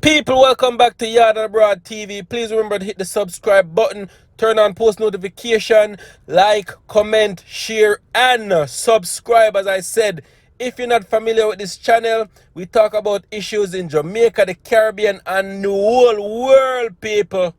People, welcome back to YaadAndAbroadTV. Please remember to hit the subscribe button, turn on post notification, like, comment, share, and subscribe. As I said, if you're not familiar with this channel, we talk about issues in Jamaica, the Caribbean, and the whole world, people.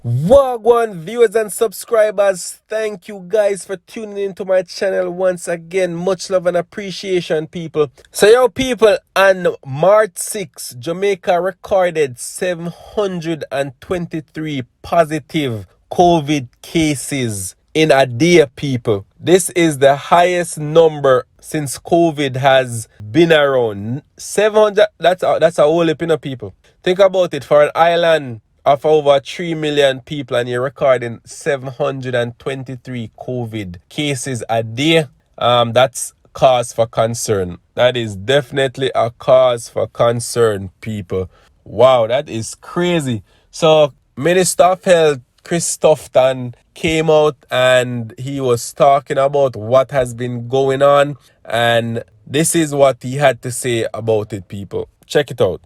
Wagwan viewers and subscribers, thank you guys for tuning into my channel once again. Much love and appreciation, people. So yo people, on March 6, Jamaica recorded 723 positive COVID cases in a day, people. This is the highest number since COVID has been around. 700, that's a whole heap of people. Think about it, for an island of over 3 million people and you're recording 723 COVID cases a day, that's cause for concern. That is definitely a cause for concern, people. Wow, that is crazy. So Minister of Health Chris Tufton came out and he was talking about what has been going on, and this is what he had to say about it, people. Check it out.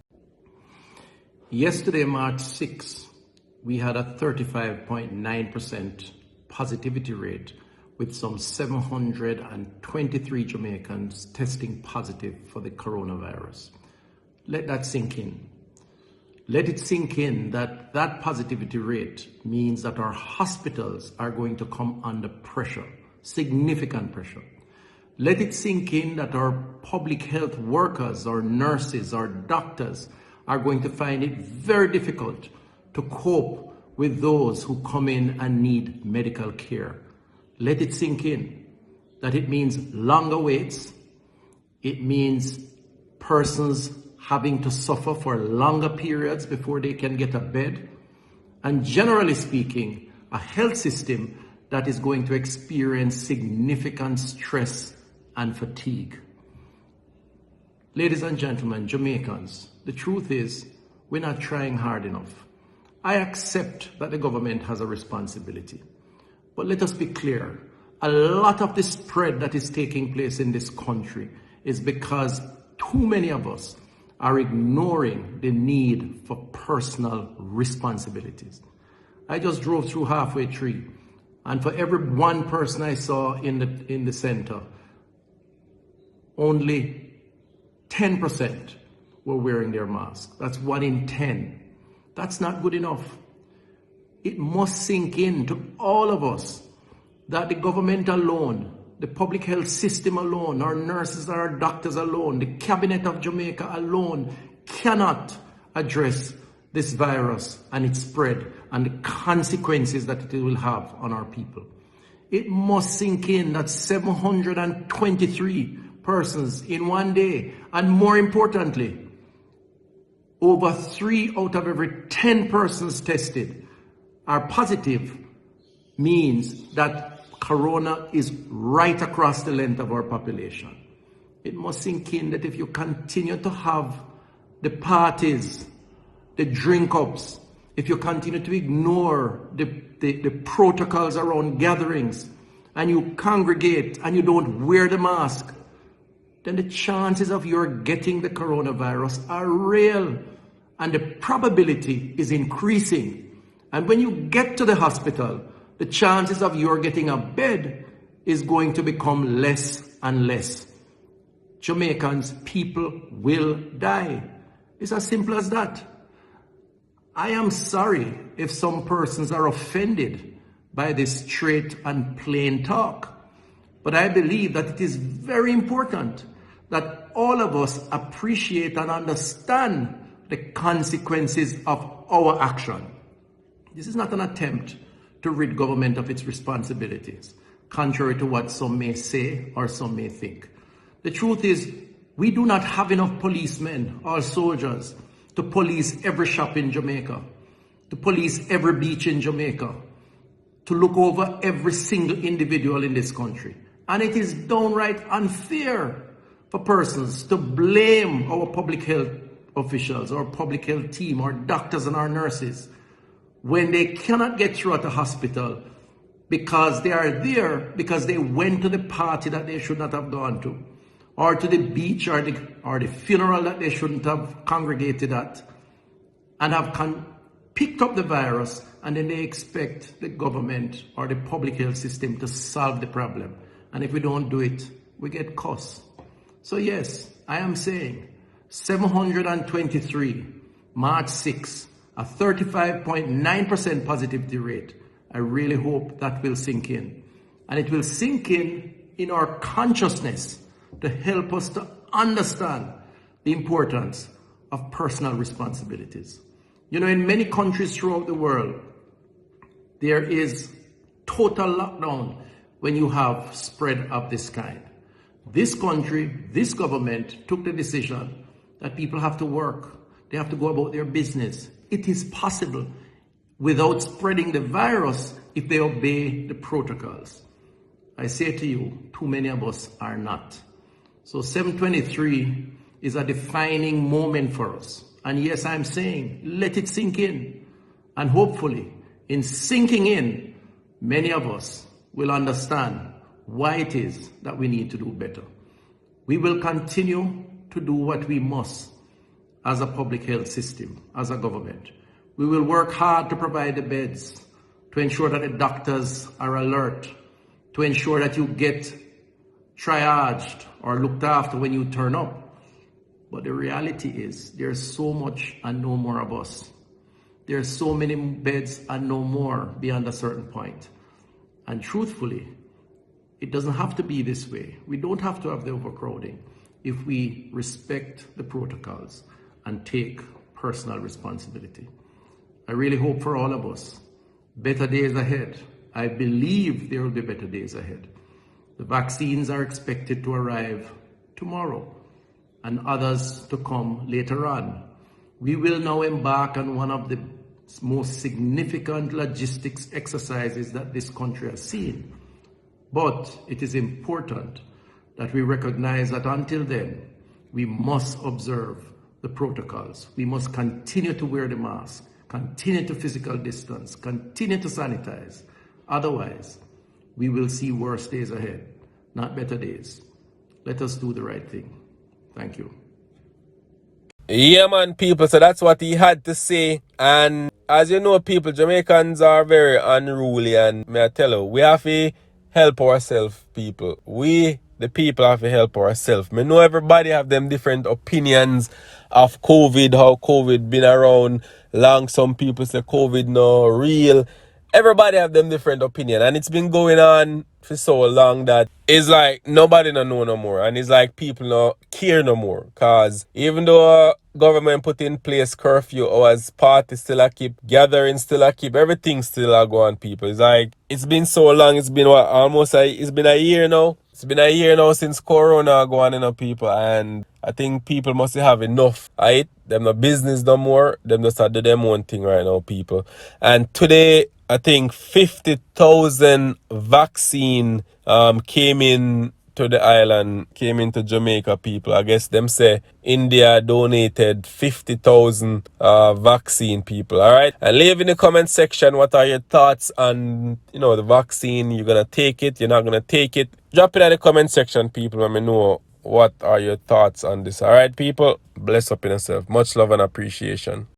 Yesterday, March 6, we had a 35.9% positivity rate with some 723 Jamaicans testing positive for the coronavirus. Let that sink in. Let it sink in that that positivity rate means that our hospitals are going to come under pressure, significant pressure. Let it sink in that our public health workers, our nurses, our doctors are going to find it very difficult to cope with those who come in and need medical care. Let it sink in that it means longer waits. It means persons having to suffer for longer periods before they can get a bed. And generally speaking, a health system that is going to experience significant stress and fatigue. Ladies and gentlemen, Jamaicans, the truth is we're not trying hard enough. I accept that the government has a responsibility. But let us be clear, a lot of the spread that is taking place in this country is because too many of us are ignoring the need for personal responsibilities. I just drove through Halfway Tree, and for every one person I saw in the center, only 10% were wearing their mask. That's 1 in 10. That's not good enough. It must sink in to all of us that the government alone, the public health system alone, our nurses and our doctors alone, the cabinet of Jamaica alone cannot address this virus and its spread and the consequences that it will have on our people. It must sink in that 723 persons in one day, and more importantly, over 3 out of every 10 persons tested are positive, means that corona is right across the length of our population. It must sink in that if you continue to have the parties, the drink-ups, if you continue to ignore the protocols around gatherings, and you congregate and you don't wear the mask, then the chances of your getting the coronavirus are real, and the probability is increasing. And when you get to the hospital, the chances of your getting a bed is going to become less and less. Jamaicans, people will die. It's as simple as that. I am sorry if some persons are offended by this straight and plain talk, but I believe that it is very important that all of us appreciate and understand the consequences of our action. This is not an attempt to rid government of its responsibilities, contrary to what some may say or some may think. The truth is, we do not have enough policemen or soldiers to police every shop in Jamaica, to police every beach in Jamaica, to look over every single individual in this country. And it is downright unfair for persons to blame our public health officials, our public health team, our doctors and our nurses when they cannot get through at the hospital because they are there because they went to the party that they should not have gone to, or to the beach, or the funeral that they shouldn't have congregated at, and have picked up the virus, and then they expect the government or the public health system to solve the problem. And if we don't do it, we get costs. So yes, I am saying 723, March 6, a 35.9% positivity rate. I really hope that will sink in. And it will sink in our consciousness to help us to understand the importance of personal responsibilities. You know, in many countries throughout the world, there is total lockdown when you have spread of this kind. This country, this government took the decision that people have to work. They have to go about their business. It is possible without spreading the virus if they obey the protocols. I say to you, too many of us are not. So 723 is a defining moment for us. And yes, I'm saying, let it sink in. And hopefully, in sinking in, many of us will understand why it is that we need to do better. We will continue to do what we must as a public health system, as a government. We will work hard to provide the beds, to ensure that the doctors are alert, to ensure that you get triaged or looked after when you turn up. But the reality is there's so much and no more of us. There's so many beds and no more beyond a certain point. And truthfully, it doesn't have to be this way. We don't have to have the overcrowding if we respect the protocols and take personal responsibility. I really hope for all of us, better days ahead. I believe there will be better days ahead. The vaccines are expected to arrive tomorrow and others to come later on. We will now embark on one of the most significant logistics exercises that this country has seen. But it is important that we recognize that until then, we must observe the protocols. We must continue to wear the mask, continue to physical distance, continue to sanitize. Otherwise, we will see worse days ahead, not better days. Let us do the right thing. Thank you. Yeah, man, people. So that's what he had to say. And as you know, people, Jamaicans are very unruly. And may I tell you, we have to help ourselves, people. We, the people, have to help ourselves. I know everybody have them different opinions of COVID, how COVID been around long. Some people say COVID no real. Everybody have them different opinion, and it's been going on for so long that it's like nobody no know no more, and it's like people no care no more. Cause even though government put in place curfew hours, parties still a keep, gathering still a keep, everything still a go on, people. It's like it's been so long. It's been what, it's been a year now. It's been a year now since Corona going on, people, and I think people must have enough. Right? Them no business no more. Them just do them own thing right now, people. And today, I think 50,000 vaccine came in to the island, came into Jamaica, people. I guess them say India donated 50,000 vaccine, people. All right. And leave in the comment section what are your thoughts on, the vaccine. You're going to take it, you're not going to take it. Drop it in the comment section, people. Let me know what are your thoughts on this. All right, people. Bless up in yourself. Much love and appreciation.